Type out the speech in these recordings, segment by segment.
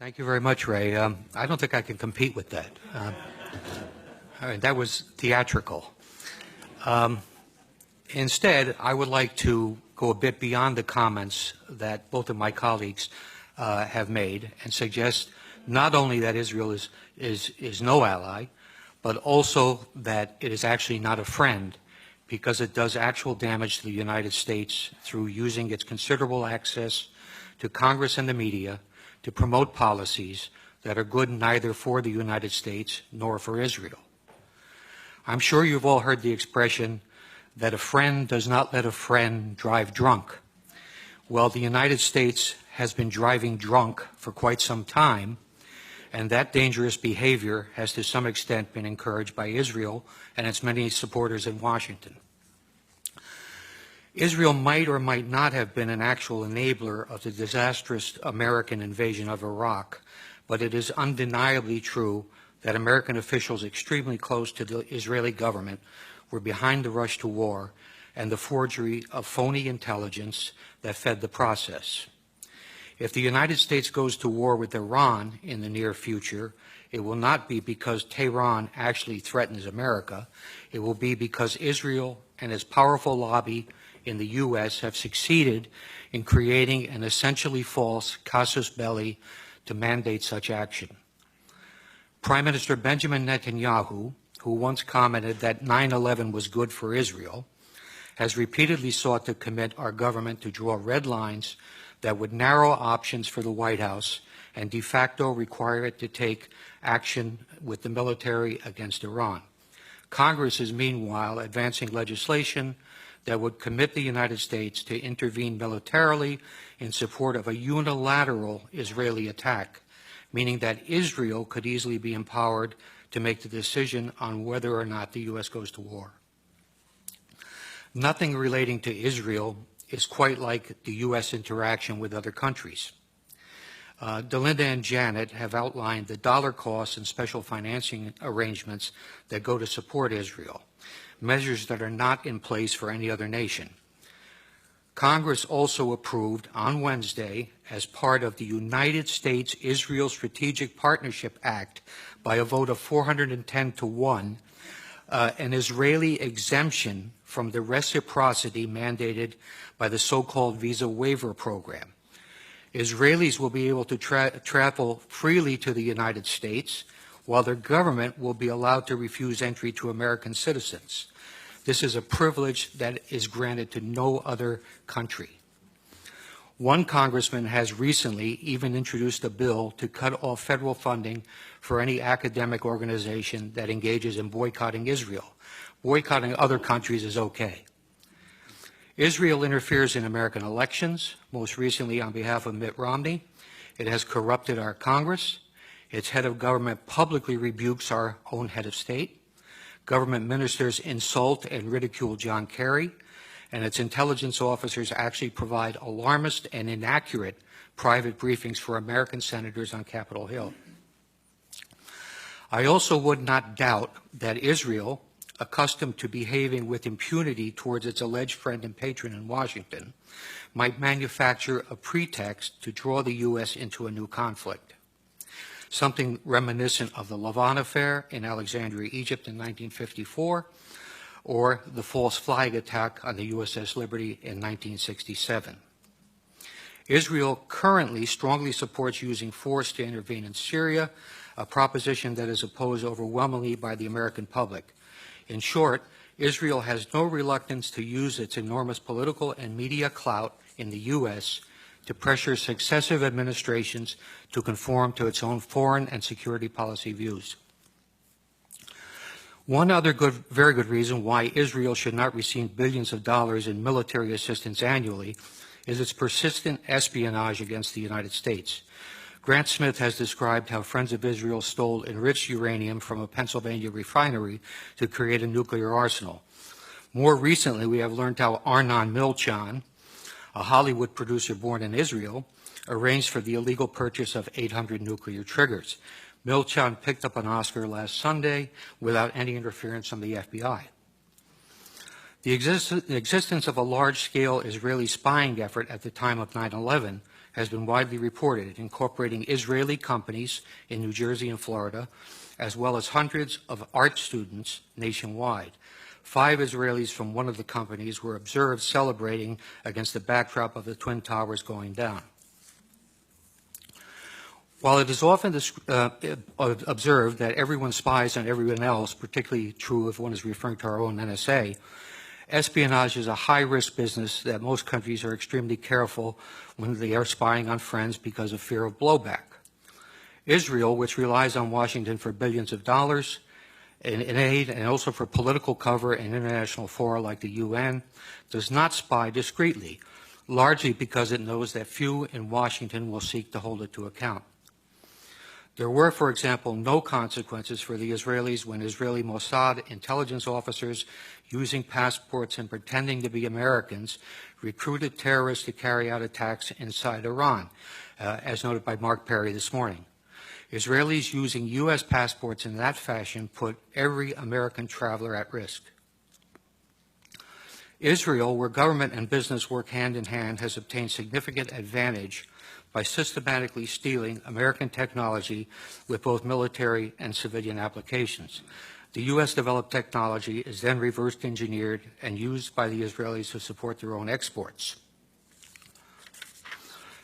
Thank you very much, Ray. I don't think I can compete with that. All right, that was theatrical. Instead, I would like to go a bit beyond the comments that both of my colleagues have made and suggest not only that Israel is no ally, but also that it is actually not a friend because it does actual damage to the United States through using its considerable access to Congress and the media to promote policies that are good neither for the United States nor for Israel. I'm sure you've all heard the expression that a friend does not let a friend drive drunk. Well, the United States has been driving drunk for quite some time, and that dangerous behavior has to some extent been encouraged by Israel and its many supporters in Washington. Israel might or might not have been an actual enabler of the disastrous American invasion of Iraq, but it is undeniably true that American officials extremely close to the Israeli government were behind the rush to war and the forgery of phony intelligence that fed the process. If the United States goes to war with Iran in the near future, it will not be because Tehran actually threatens America. It will be because Israel and its powerful lobby in the U.S. have succeeded in creating an essentially false casus belli to mandate such action. Prime Minister Benjamin Netanyahu, who once commented that 9/11 was good for Israel, has repeatedly sought to commit our government to draw red lines that would narrow options for the White House and de facto require it to take action with the military against Iran. Congress is meanwhile advancing legislation that would commit the United States to intervene militarily in support of a unilateral Israeli attack, meaning that Israel could easily be empowered to make the decision on whether or not the U.S. goes to war. Nothing relating to Israel is quite like the U.S. interaction with other countries. Delinda and Janet have outlined the dollar costs and special financing arrangements that go to support Israel, measures that are not in place for any other nation. Congress also approved on Wednesday, as part of the United States-Israel Strategic Partnership Act, by a vote of 410 to 1, an Israeli exemption from the reciprocity mandated by the so-called visa waiver program. Israelis will be able to travel freely to the United States, while their government will be allowed to refuse entry to American citizens. This is a privilege that is granted to no other country. One congressman has recently even introduced a bill to cut off federal funding for any academic organization that engages in boycotting Israel. Boycotting other countries is okay. Israel interferes in American elections, most recently on behalf of Mitt Romney. It has corrupted our Congress. Its head of government publicly rebukes our own head of state. Government ministers insult and ridicule John Kerry, and its intelligence officers actually provide alarmist and inaccurate private briefings for American senators on Capitol Hill. I also would not doubt that Israel, accustomed to behaving with impunity towards its alleged friend and patron in Washington, might manufacture a pretext to draw the U.S. into a new conflict, something reminiscent of the Lavon affair in Alexandria, Egypt in 1954, or the false flag attack on the USS Liberty in 1967. Israel currently strongly supports using force to intervene in Syria, a proposition that is opposed overwhelmingly by the American public. In short, Israel has no reluctance to use its enormous political and media clout in the U.S. to pressure successive administrations to conform to its own foreign and security policy views. One other very good reason why Israel should not receive billions of dollars in military assistance annually is its persistent espionage against the United States. Grant Smith has described how Friends of Israel stole enriched uranium from a Pennsylvania refinery to create a nuclear arsenal. More recently, we have learned how Arnon Milchan, a Hollywood producer born in Israel, arranged for the illegal purchase of 800 nuclear triggers. Milchan picked up an Oscar last Sunday without any interference from the FBI. The existence of a large-scale Israeli spying effort at the time of 9/11 has been widely reported, incorporating Israeli companies in New Jersey and Florida, as well as hundreds of art students nationwide. 5 Israelis from one of the companies were observed celebrating against the backdrop of the Twin Towers going down. While it is often observed that everyone spies on everyone else, particularly true if one is referring to our own NSA, espionage is a high-risk business that most countries are extremely careful when they are spying on friends because of fear of blowback. Israel, which relies on Washington for billions of dollars in aid and also for political cover in international fora like the UN, does not spy discreetly, largely because it knows that few in Washington will seek to hold it to account. There were, for example, no consequences for the Israelis when Israeli Mossad intelligence officers, using passports and pretending to be Americans, recruited terrorists to carry out attacks inside Iran, as noted by Mark Perry this morning. Israelis using U.S. passports in that fashion put every American traveler at risk. Israel, where government and business work hand in hand, has obtained significant advantage by systematically stealing American technology with both military and civilian applications. The U.S. developed technology is then reverse engineered and used by the Israelis to support their own exports.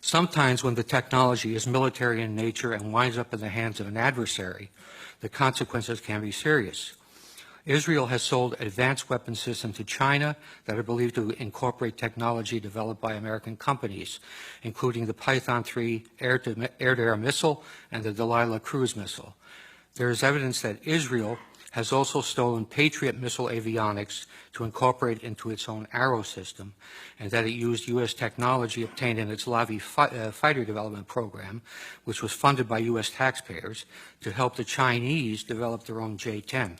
Sometimes when the technology is military in nature and winds up in the hands of an adversary, the consequences can be serious. Israel has sold advanced weapon systems to China that are believed to incorporate technology developed by American companies, including the Python 3 air-to-air missile and the Delilah cruise missile. There is evidence that Israel has also stolen Patriot missile avionics to incorporate into its own Arrow system, and that it used U.S. technology obtained in its Lavi fighter development program, which was funded by U.S. taxpayers, to help the Chinese develop their own J-10.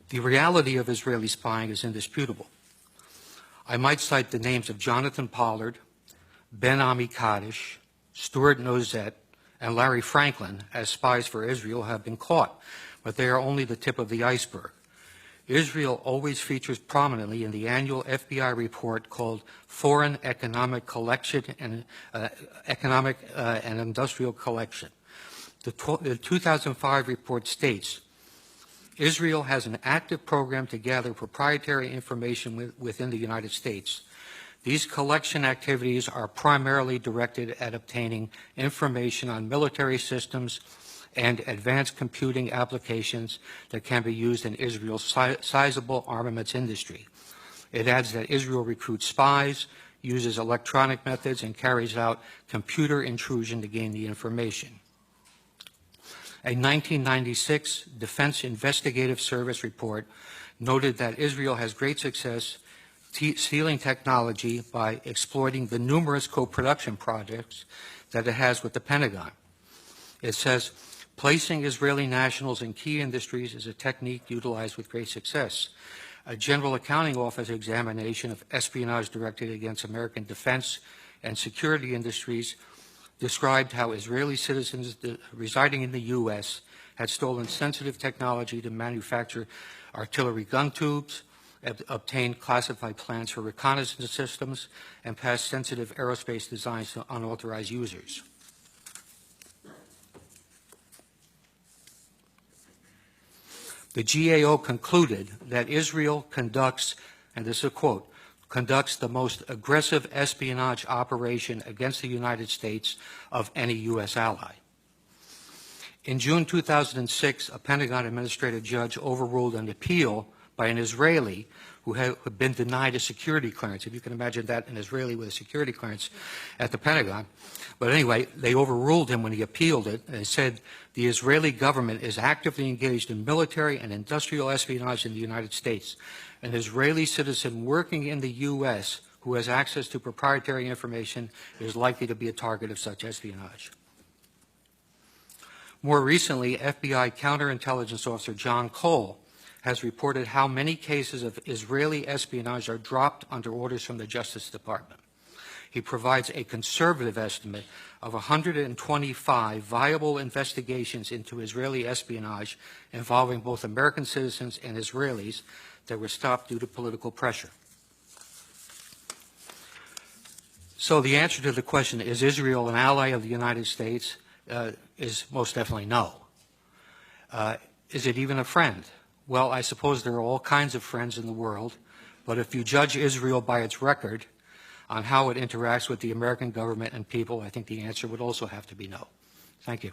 The reality of Israeli spying is indisputable. I might cite the names of Jonathan Pollard, Ben Ami Kaddish, Stuart Nozet, and Larry Franklin as spies for Israel have been caught, but they are only the tip of the iceberg. Israel always features prominently in the annual FBI report called Foreign Economic Collection and Economic and Industrial Collection. The 2005 report states, Israel has an active program to gather proprietary information within the United States. These collection activities are primarily directed at obtaining information on military systems and advanced computing applications that can be used in Israel's sizable armaments industry. It adds that Israel recruits spies, uses electronic methods, and carries out computer intrusion to gain the information. A 1996 Defense Investigative Service report noted that Israel has great success stealing technology by exploiting the numerous co-production projects that it has with the Pentagon. It says, placing Israeli nationals in key industries is a technique utilized with great success. A General Accounting Office examination of espionage directed against American defense and security industries described how Israeli citizens residing in the U.S. had stolen sensitive technology to manufacture artillery gun tubes, obtained classified plans for reconnaissance systems, and passed sensitive aerospace designs to unauthorized users. The GAO concluded that Israel conducts, and this is a quote, conducts the most aggressive espionage operation against the United States of any U.S. ally. In June 2006, a Pentagon administrative judge overruled an appeal by an Israeli who had been denied a security clearance. If you can imagine that, an Israeli with a security clearance at the Pentagon. But anyway, they overruled him when he appealed it, and said the Israeli government is actively engaged in military and industrial espionage in the United States. An Israeli citizen working in the U.S. who has access to proprietary information is likely to be a target of such espionage. More recently, FBI counterintelligence officer John Cole has reported how many cases of Israeli espionage are dropped under orders from the Justice Department. He provides a conservative estimate of 125 viable investigations into Israeli espionage involving both American citizens and Israelis that were stopped due to political pressure. So the answer to the question, is Israel an ally of the United States, is most definitely no. Is it even a friend? Well, I suppose there are all kinds of friends in the world, but if you judge Israel by its record on how it interacts with the American government and people, I think the answer would also have to be no. Thank you.